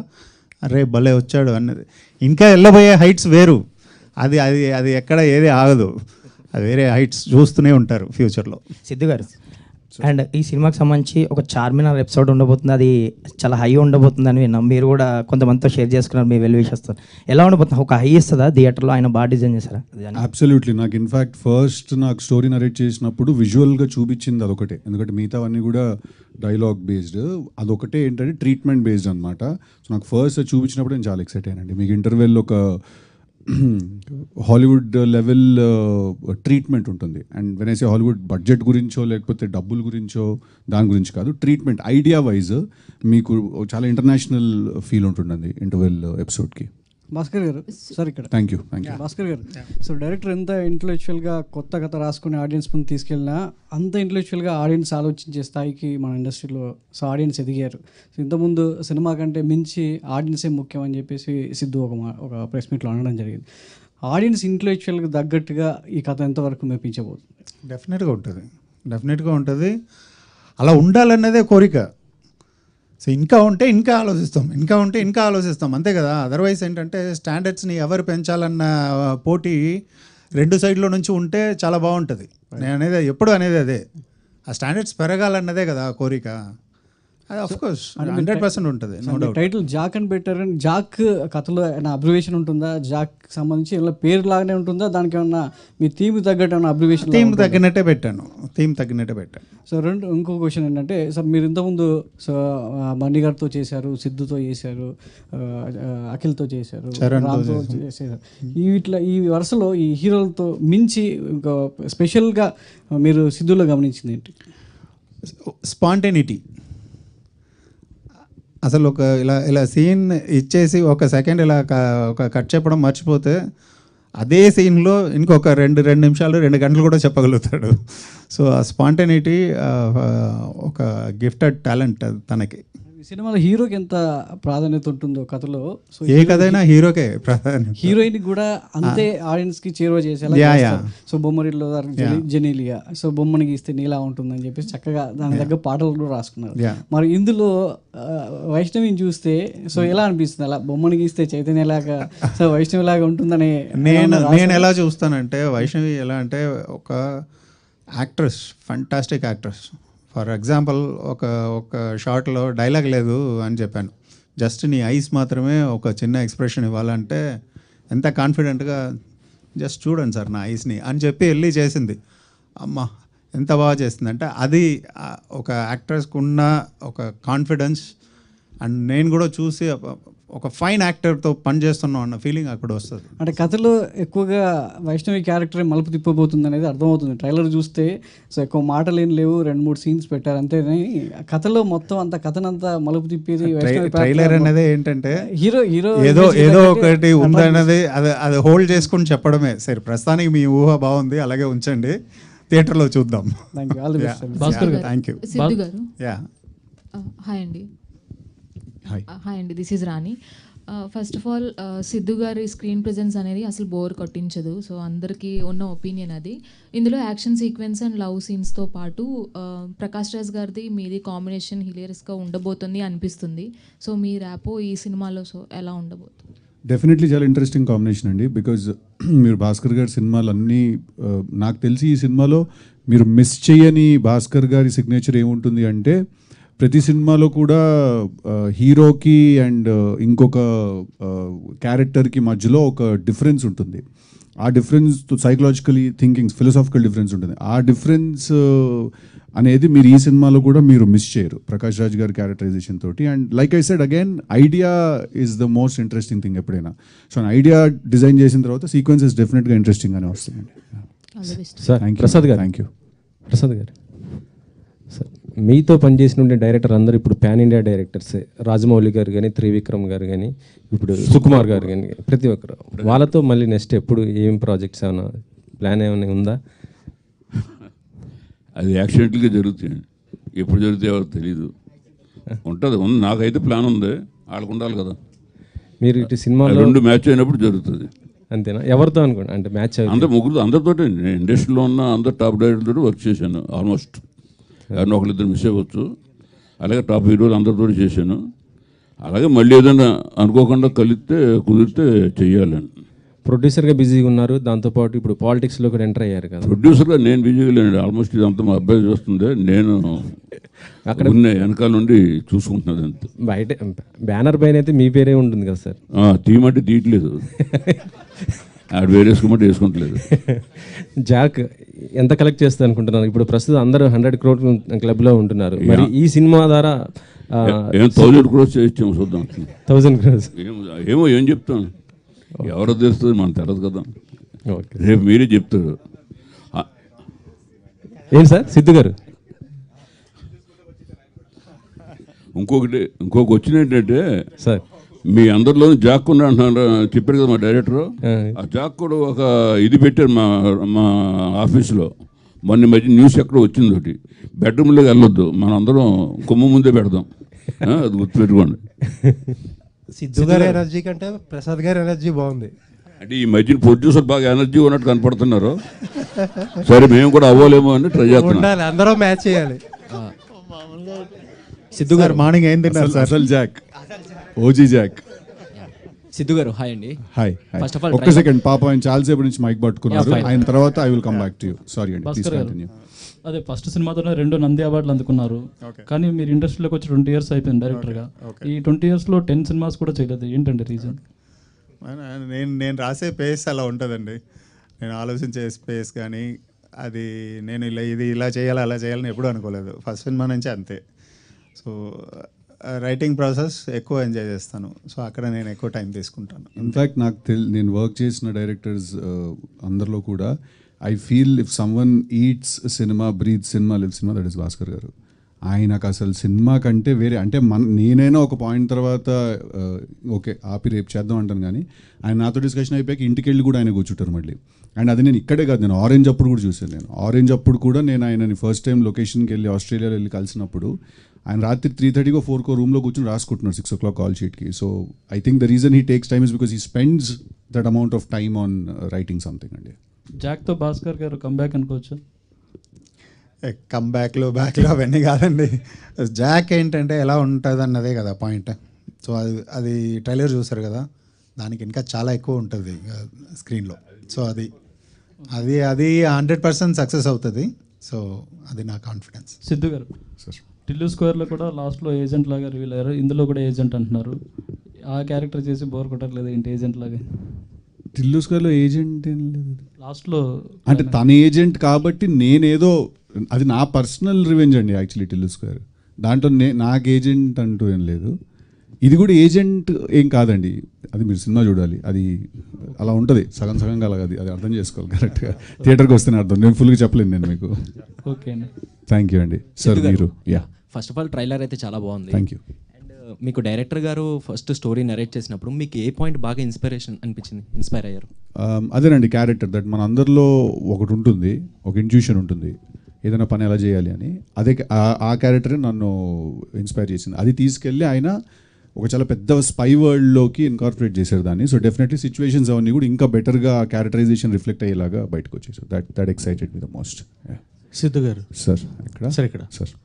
అరే భలే వచ్చాడు అన్నది. ఇంకా వెళ్ళబోయే హైట్స్ వేరు, అది అది అది ఎక్కడ ఏది ఆగదు, అది వేరే హైట్స్ చూస్తూనే ఉంటారు ఫ్యూచర్లో. సిద్ధు గారు, అండ్ ఈ సినిమాకి సంబంధించి ఒక చార్మినార్ ఎపిసోడ్ ఉండబోతుంది, అది చాలా హై ఉండబోతుందని విన్నాం. మీరు కూడా కొంతమందితో షేర్ చేసుకున్నారు మీ వెల్ విషెస్తో. ఎలా ఉండబోతుంది? ఒక హై ఇస్తుందా థియేటర్లో? ఆయన బాగా డిజైన్ చేశారా? అబ్సల్యూట్లీ. నాకు ఇన్ఫ్యాక్ట్ ఫస్ట్ నాకు స్టోరీ నరేట్ చేసినప్పుడు విజువల్గా చూపించింది అదొకటే, ఎందుకంటే మిగతావన్నీ కూడా డైలాగ్ బేస్డ్, అదొకటే ఏంటంటే ట్రీట్మెంట్ బేస్డ్ అనమాట. సో నాకు ఫస్ట్ చూపించినప్పుడు నేను చాలా ఎక్సైట్ అయ్యానండి. మీకు ఇంటర్వెల్ ఒక హాలీవుడ్ లెవెల్ ట్రీట్మెంట్ ఉంటుంది. And when I say Hollywood, budget గురించో లేకపోతే డబ్బుల గురించో దాని గురించి కాదు, ట్రీట్మెంట్ ఐడియా వైజ్ మీకు చాలా ఇంటర్నేషనల్ ఫీల్ ఉంటుందండి ఇంటర్వెల్ ఎపిసోడ్కి. భాస్కర్ గారు సార్ ఇక్కడ థ్యాంక్ యూ. భాస్కర్ గారు, సో డైరెక్టర్ ఎంత ఇంటలెక్చువల్గా కొత్త కథ రాసుకుని ఆడియన్స్ ముందు తీసుకెళ్ళినా అంత ఇంటలెక్చువల్గా ఆడియన్స్ ఆలోచించే స్థాయికి మన ఇండస్ట్రీలో సో ఆడియన్స్ ఎదిగారు. సో ఇంతకుముందు సినిమా కంటే మించి ఆడియన్సే ముఖ్యం అని చెప్పేసి సిద్ధు ఒక ప్రెస్ మీట్లో అనడం జరిగింది. ఆడియన్స్ ఇంటలెక్చువల్గా తగ్గట్టుగా ఈ కథ ఎంతవరకు మెప్పించబోతుంది? డెఫినెట్గా ఉంటుంది. అలా ఉండాలన్నదే కోరిక. సో ఇంకా ఉంటే ఇంకా ఆలోచిస్తాం అంతే కదా. అదర్వైజ్ ఏంటంటే స్టాండర్డ్స్ని ఎవరు పెంచాలన్న పోటీ రెండు సైడ్లో నుంచి ఉంటే చాలా బాగుంటుంది. నేను ఎప్పుడు అనేది అదే, ఆ స్టాండర్డ్స్ పెరగాలన్నదే కదా కోరిక. అది ఆఫ్ కోర్స్ 100% ఉంటుంది, నో డౌట్. టైటిల్ జాక్ అని పెట్టారని జాక్ కథలో ఏమైనా అబ్రివేషన్ ఉంటుందా? జాక్ సంబంధించి ఏమైనా పేరు లాగానే ఉంటుందా? దానికి ఏమన్నా మీ థీమ్ తగ్గట్టు ఏమైనా అబ్రివేషన్? థీమ్ తగ్గినట్టే పెట్టాను. సో ఇంకో క్వశ్చన్ ఏంటంటే, సార్ మీరు ఇంతకుముందు సో మణి గారితో చేశారు, సిద్ధుతో చేశారు, అఖిల్తో చేశారు, రామ్తో చేశారు. ఈ వరుసలో ఈ హీరోలతో మించి ఇంకా స్పెషల్గా మీరు సిద్ధులో గమనించింది ఏంటి? స్పాంటేనిటీ. అసలు ఒక ఇలా సీన్ ఇచ్చేసి ఒక సెకండ్ ఇలా ఒక కట్ చెప్పడం మర్చిపోతే అదే సీన్లో ఇంకొక రెండు నిమిషాలు 2 గంటలు కూడా చెప్పగలుగుతాడు. సో ఆ స్పాంటేనిటీ ఒక గిఫ్టెడ్ టాలెంట్ తనకి. సినిమాలో హీరోకి ఎంత ప్రాధాన్యత ఉంటుందో కథలో, సో ఏ కథైనా హీరోకే ప్రాధాన్యత. హీరోయిన్ కూడా అంతే ఆడియన్స్కి చేరువ చేసేలా. సో బొమ్మరిలో జెనీలియా, సో బొమ్మని గీస్తే నీలా ఉంటుందని చెప్పేసి చక్కగా దాని దగ్గర పాటలు కూడా రాసుకున్నారు. మరి ఇందులో వైష్ణవిని చూస్తే సో ఎలా అనిపిస్తుంది? అలా బొమ్మని గీస్తే చైతన్యలాగా సో వైష్ణవిలాగా ఉంటుందని నేను ఎలా చూస్తానంటే, వైష్ణవి ఎలా అంటే ఒక actress, fantastic actress. For example ఒక షార్ట్లో డైలాగ్ లేదు అని చెప్పాను, జస్ట్ నీ ఐస్ మాత్రమే ఒక చిన్న ఎక్స్ప్రెషన్ ఇవ్వాలంటే ఎంత కాన్ఫిడెంట్గా జస్ట్ చూడండి సార్ నా ఐస్ని అని చెప్పి వెళ్ళి చేసింది. అమ్మ ఎంత బాగా చేసిందంటే అది ఒక యాక్ట్రెస్కి ఉన్న ఒక కాన్ఫిడెన్స్. అండ్ నేను కూడా చూసి ఒక ఫైన్ యాక్టర్తో పని చేస్తున్నాం అన్న ఫీలింగ్ అక్కడ వస్తుంది. అంటే కథలో ఎక్కువగా వైష్ణవి క్యారెక్టర్ మలుపు తిప్పబోతుంది అనేది అర్థమవుతుంది ట్రైలర్ చూస్తే. సో ఎక్కువ మాటలు ఏం లేవు, 2-3 సీన్స్ పెట్టారు అంతేనే. కథలో మొత్తం అంత కథనంతా మలుపు తిప్పేది ట్రైలర్ అనేది ఏంటంటే హీరో హీరో ఏదో ఒకటి ఉందన్నది అది హోల్డ్ చేసుకుని చెప్పడమే. సరే ప్రస్తుతానికి మీ ఊహ బాగుంది, అలాగే ఉంచండి, థియేటర్లో చూద్దాం. Thank you. సిద్ధు గారు. యా హాయ్ అండి. హాయ్ అండి, this is Rani. First of all Siddhu గారి స్క్రీన్ ప్రెజెన్స్ అనేది అసలు బోర్ కొట్టించదు. సో అందరికీ ఉన్న ఒపీనియన్ అది. ఇందులో యాక్షన్ సీక్వెన్స్ అండ్ లవ్ సీన్స్తో పాటు ప్రకాష్ రాజ్ గారిది మీది కాంబినేషన్ హిలేరియస్గా ఉండబోతుంది అనిపిస్తుంది. సో మీ ర్యాపో ఈ సినిమాలో సో ఎలా ఉండబోతుంది? డెఫినెట్లీ చాలా ఇంట్రెస్టింగ్ కాంబినేషన్ అండి. బికాజ్ మీరు భాస్కర్ గారి సినిమాలు అన్నీ నాకు తెలిసి ఈ సినిమాలో మీరు మిస్ చేయని భాస్కర్ గారి సిగ్నేచర్ ఏముంటుంది అంటే ప్రతి సినిమాలో కూడా హీరోకి అండ్ ఇంకొక క్యారెక్టర్కి మధ్యలో ఒక డిఫరెన్స్ ఉంటుంది. ఆ difference psychologically thinking philosophical difference ఉంటుంది. ఆ డిఫరెన్స్ అనేది మీరు ఈ సినిమాలో కూడా మీరు మిస్ చేయరు ప్రకాష్ రాజ్ గారి క్యారెక్టరైజేషన్ తోటి. And like I said again, idea is the most interesting thing ఎప్పుడైనా. సో ఐడియా డిజైన్ చేసిన తర్వాత సీక్వెన్సెస్ డెఫినెట్గా ఇంట్రెస్టింగ్ గానే వస్తుందండి. సార్ ప్రసాద్ గారు, థ్యాంక్ యూ. ప్రసాద్ గారు, సార్ మీతో పనిచేసిన డైరెక్టర్ అందరూ ఇప్పుడు పాన్ ఇండియా డైరెక్టర్సే. రాజమౌళి గారు కానీ, త్రివిక్రమ్ గారు కానీ, ఇప్పుడు సుకుమార్ గారు కానీ, ప్రతి ఒక్కరు. వాళ్ళతో మళ్ళీ నెక్స్ట్ ఎప్పుడు ఏం ప్రాజెక్ట్స్ ఏమైనా ప్లాన్ ఏమైనా ఉందా? అది యాక్సిడెంట్గా జరుగుతాయండి, ఎప్పుడు జరుగుతాయో తెలీదు. ఉంటుంది, నాకైతే ప్లాన్ ఉంది, వాళ్ళకు ఉండాలి కదా. మీరు ఇటు సినిమాలో 2 మ్యాచ్ అయినప్పుడు జరుగుతుంది. అంతేనా? ఎవరితో అనుకోండి అంటే మ్యాచ్? అందరు ముగ్గురు, అందరితో ఇండస్ట్రీలో ఉన్న అందరు టాప్ డైరెక్టర్తో వర్క్ చేశాను ఆల్మోస్ట్. కానీ ఒకరిద్దరు మిస్ అవ్వచ్చు. అలాగే టాప్ హీరోలు అందరితో చేశాను. అలాగే మళ్ళీ ఏదైనా అనుకోకుండా కుదిరితే చెయ్యాలని. ప్రొడ్యూసర్గా బిజీగా ఉన్నారు, దాంతోపాటు ఇప్పుడు పాలిటిక్స్లో కూడా ఎంటర్ అయ్యారు కదా. ప్రొడ్యూసర్గా నేను బిజీగా లేనండి. ఆల్మోస్ట్ ఇదంతా మా అబ్బాయి చూస్తుంది, నేను అక్కడ వెనకాల నుండి చూసుకుంటున్నది అంతే. బయట బ్యానర్ పైన అయితే మీ పేరే ఉంటుంది కదా సార్. తీయమంటే తీయట్లేదు, ఆడు వేరేసుకోమంటే వేసుకుంటలేదు. జాక్ ఎంత కలెక్ట్ చేస్తుంది అనుకుంటున్నారు? ఇప్పుడు ప్రస్తుతం అందరూ 100 crore క్లబ్లో ఉంటున్నారు. మరి ఈ సినిమా ద్వారా 1000 crores చేయించాము, చూద్దాం. 1000 crores ఏమో ఏం చెప్తాను, ఎవరో తెలుస్తుంది, మనకు తెలియదు కదా. రేపు మీరే చెప్తారు. ఏంటి సార్ సిద్ధు గారు? ఇంకొక వచ్చిన ఏంటంటే సార్, మీ అందరిలో జాక్ కూడా అంటున్నారు, చెప్పారు కదా మా డైరెక్టర్. ఆ జాక్ కూడా ఒక ఇది పెట్టారు మా ఆఫీస్లో. మొన్న మధ్య న్యూస్ ఎక్కడో వచ్చింది ఒకటి, బెడ్రూమ్లోకి వెళ్ళొద్దు, మనం అందరం కుమ్మ ముందే పెడదాం, అది గుర్తుపెట్టుకోండి. సిద్ధు గారి ఎనర్జీ కంటే ప్రసాద్ గారి ఎనర్జీ బాగుంది. అంటే ఈ మధ్య ప్రొడ్యూసర్ బాగా ఎనర్జీ ఉన్నట్టు కనపడుతున్నారు. సరే మేము కూడా అవ్వలేమో అని ట్రై చేస్తున్నాం. అందరూ మ్యాచ్ చేయాలి. సిద్ధు గారు మార్నింగ్ ఏం తిన్నారు సార్? అసలు జాక్, ఓజీ జాక్. సిద్ధు గారు హాయ్ అండి. హాయ్. ఫస్ట్ ఆఫ్ ఆల్ ఒక్క సెకండ్, పాప ఆయన చాలాసేపు నుంచి మైక్ పట్టుకున్నారు. ఆయన తర్వాత I will come back to you. Sorry అండి, ప్లీజ్ కంటిన్యూ. అదే ఫస్ట్ సినిమాతోనే 2 నంది అవార్డులు అందుకున్నారు. కానీ మీరు ఇండస్ట్రీలోకి వచ్చి 20 years అయిపోయింది డైరెక్టర్గా. ఈ 20 yearsలో 10 సినిమాస్ కూడా చేయలేదు, ఏంటంటే రీజన్? నేను రాసే పేస్ అలా ఉంటుందండి. నేను ఆలోచించే స్పేస్ కానీ అది నేను ఇలా చేయాలి అలా చేయాలని ఎప్పుడూ అనుకోలేదు. ఫస్ట్ సినిమా నుంచి అంతే. సో రైటింగ్ ప్రాసెస్ ఎక్కువ ఎంజాయ్ చేస్తాను. సో అక్కడ నేను ఎక్కువ టైం తీసుకుంటాను. ఇన్ఫ్యాక్ట్ నేను వర్క్ చేసిన డైరెక్టర్స్ అందరిలో కూడా I feel if someone eats cinema, breathe cinema, live cinema, that is Bhaskar గారు. ఆయనకు అసలు సినిమా కంటే వేరే, అంటే నేనైనా ఒక పాయింట్ తర్వాత ఓకే ఆపి రేపు చేద్దాం అంటాను, కానీ ఆయన నాతో డిస్కషన్ అయిపోయాక ఇంటికి వెళ్ళి కూడా ఆయన కూర్చుంటారు మళ్ళీ. అండ్ అది నేను ఇక్కడే కాదు, నేను ఆరెంజ్ అప్పుడు కూడా చూశాను. నేను ఆరెంజ్ అప్పుడు కూడా నేను ఆయనని ఫస్ట్ టైం లొకేషన్కి వెళ్ళి ఆస్ట్రేలియాలో వెళ్ళి కలిసినప్పుడు ఆయన రాత్రి 3:30 4 రూమ్లో కూర్చొని రాసుకుంటున్నారు 6 o'clock కాల్ షీట్కి. So I think the reason he takes time is because he spends that amount of time on writing something అండి. జాక్తో భాస్కర్ గారు కంబ్యాక్ అనుకోవచ్చు? కంబ్యాక్లో అవన్నీ కాదండి. జాక్ ఏంటంటే ఎలా ఉంటుంది అన్నదే కదా పాయింట్. సో అది ట్రైలర్ చూసారు కదా, దానికి ఇంకా చాలా ఎక్కువ ఉంటుంది స్క్రీన్లో. సో అది 100% సక్సెస్ అవుతుంది. సో అది నా కాన్ఫిడెన్స్. సిద్ధు గారు, టిల్లు స్క్వేర్లో కూడా లాస్ట్లో ఏజెంట్ లాగా రివీల్ అయ్యారు, ఇందులో కూడా ఏజెంట్ అంటున్నారు. ఆ క్యారెక్టర్ చేసి బోర్ కొట్టట్లేదు ఏంటి ఏజెంట్ లాగా? టిల్లు స్క్వేర్లో ఏజెంట్ ఏం లేదు లాస్ట్లో, అంటే తన ఏజెంట్ కాబట్టి నేనేదో, అది నా పర్సనల్ రివెంజ్ అండి యాక్చువల్లీ టిల్లు స్క్వేర్. దాంట్లో నాకు ఏజెంట్ అంటూ ఏం లేదు. ఇది కూడా ఏజెంట్ ఏం కాదండి, అది మీరు సినిమా చూడాలి, అది అలా ఉంటుంది సగం సగంగా అలాగ అది అర్థం చేసుకోవాలి కరెక్ట్గా. థియేటర్కి వస్తేనే అర్థం, నేను ఫుల్గా చెప్పలేను నేను మీకు. ఓకే అండి, థ్యాంక్ యూ అండి. సార్ మీరు ఫస్ట్ ఆఫ్ ఆల్ ట్రైలర్ అయితే చాలా బాగుంది. Thank you. అండ్ మీకు డైరెక్టర్ గారు ఫస్ట్ స్టోరీ నరేట్ చేసినప్పుడు మీకు ఏ పాయింట్ బాగా ఇన్స్పైర్ అయ్యారు? అదేనండి, క్యారెక్టర్ దట్ మన అందరిలో ఒకటి ఉంటుంది, ఒక ఇంట్యూషన్ ఉంటుంది ఏదైనా పని ఎలా చేయాలి అని. అదే ఆ క్యారెక్టరే నన్ను ఇన్స్పైర్ చేసింది. అది తీసుకెళ్ళి ఆయన ఒక చాలా పెద్ద స్పై వరల్డ్లోకి ఇన్కార్పొరేట్ చేశారు దాన్ని. సో డెఫినెట్లీ సిచ్యువేషన్స్ అవన్నీ కూడా ఇంకా బెటర్గా క్యారెక్టరైజేషన్ రిఫ్లెక్ట్ అయ్యేలాగా బయటకు వచ్చేసారు. That excited me the most. Siddhu గారు సార్ ఇక్కడ సార్ ఇక్కడ సార్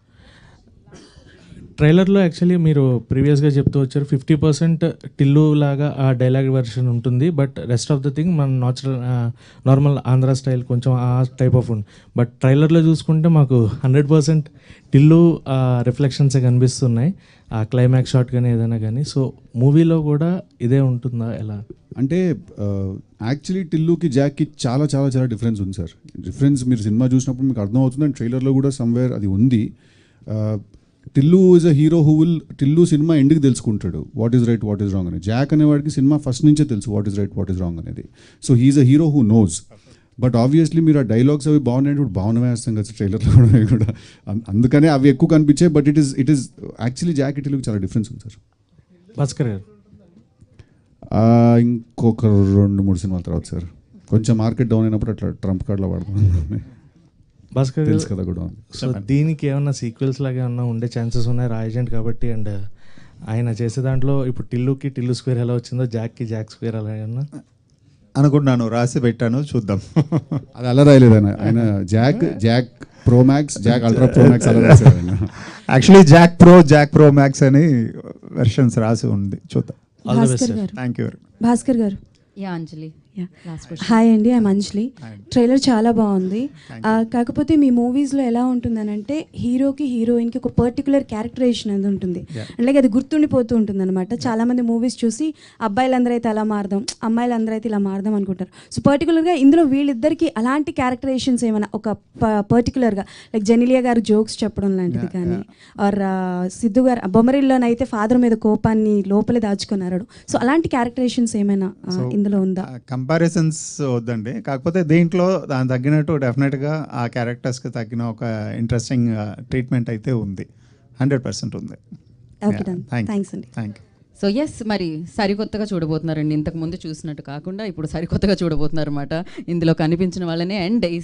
ట్రైలర్లో యాక్చువల్లీ మీరు ప్రీవియస్గా చెప్తూ వచ్చారు 50% టిల్లు లాగా ఆ డైలాగ్ వెర్షన్ ఉంటుంది, but rest of the thing మన నార్మల్ ఆంధ్ర స్టైల్ కొంచెం ఆ టైప్ ఆఫ్ ఉంది. బట్ ట్రైలర్లో చూసుకుంటే మాకు 100% టిల్లు రిఫ్లెక్షన్సే కనిపిస్తున్నాయి, ఆ క్లైమాక్స్ షాట్ కానీ ఏదైనా కానీ. సో మూవీలో కూడా ఇదే ఉంటుందా ఎలా? అంటే యాక్చువల్లీ టిల్లుకి జాక్కి చాలా చాలా చాలా డిఫరెన్స్ ఉంది సార్. డిఫరెన్స్ మీరు సినిమా చూసినప్పుడు మీకు అర్థమవుతుంది, అండ్ ట్రైలర్లో కూడా సమ్వేర్ అది ఉంది. Tillu is a hero who will, Tillu cinema ఎండ్కి తెలుసుకుంటాడు what is right what is wrong అని. జాక్ అనేవాడికి సినిమా ఫస్ట్ నుంచే తెలుసు what is right what is wrong అనేది. So he is a hero who knows. But obviously మీరు ఆ డైలాగ్స్ అవి బాగున్నాయి, ఇప్పుడు బాగున్నాయి వేస్తాం కదా ట్రైలర్లో కూడా, అందుకనే అవి ఎక్కువ కనిపించాయి. But it is actually Jack టిల్లుకి చాలా డిఫరెన్స్ ఉంది సార్. భాస్కర్ గారు ఇంకొక 2-3 సినిమాల తర్వాత సార్ కొంచెం మార్కెట్ డౌన్ అయినప్పుడు అట్లా ట్రంప్ కార్డ్లో వాడతాం. భాస్కర్ తెలుసు కదా కూడా. సో దీనికి ఏమన్నా సీక్వెల్స్ లాగా ఏమన్నా ఉండే ఛాన్సెస్ ఉన్నాయి రాయజెంట్ కాబట్టి? అండ్ ఆయన చేసే దాంట్లో ఇప్పుడు టిల్లుకి టిల్లు స్క్వేర్ ఎలా వచ్చిందో జాక్కి జాక్ స్క్వేర్ అలా ఏమన్నా అనుకుంటున్నాను, రాసి పెట్టాను, చూద్దాం. అది అలా రాయలేదు ఆయన Jack pro max, Jack ultra pro max అలా రాశారు ఆయన. యాక్చువల్లీ జాక్ ప్రో మ్యాక్స్ అని వెర్షన్స్ రాసి ఉంది, చూద్దాం. Thank you. భాస్కర్ గారు. యా అంజలి. హాయ్ అండి, ఐఎమ్ అంజలి. ట్రైలర్ చాలా బాగుంది. కాకపోతే మీ మూవీస్లో ఎలా ఉంటుందనంటే హీరోకి హీరోయిన్కి ఒక పర్టికులర్ క్యారెక్టరైజేషన్ అనేది ఉంటుంది, అలాగే అది గుర్తుండిపోతూ ఉంటుంది అనమాట. చాలామంది మూవీస్ చూసి అబ్బాయిలందరూ అయితే అలా మారదాం, అమ్మాయిలందరూ అయితే ఇలా మారదాం అనుకుంటారు. సో పర్టికులర్గా ఇందులో వీళ్ళిద్దరికి అలాంటి క్యారెక్టరైజేషన్స్ ఏమైనా ఒక పర్టికులర్గా లైక్ జెనిలియా గారు జోక్స్ చెప్పడం లాంటిది కానీ, ఆర్ సిద్ధు గారు బొమ్మరిల్లోనైతే ఫాదర్ మీద కోపాన్ని లోపలే దాచుకున్నారు. సో అలాంటి క్యారెక్టరైజేషన్స్ ఏమైనా ఇందులో ఉందా? కంపారిజన్స్ వద్దండి, కాకపోతే దీంట్లో దాని తగ్గినట్టు డెఫినెట్గా ఆ క్యారెక్టర్స్కి తగ్గిన ఒక ఇంట్రెస్టింగ్ ట్రీట్మెంట్ అయితే ఉంది, 100% ఉంది. థ్యాంక్స్ అండి. Thank you. సో ఎస్, మరి సరికొత్తగా చూడబోతున్నారండి, ఇంతకుముందు చూసినట్టు కాకుండా ఇప్పుడు సరికొత్తగా చూడబోతున్నారు అన్నమాట ఇందులో కనిపించిన వాళ్ళనే. అండ్ ఈ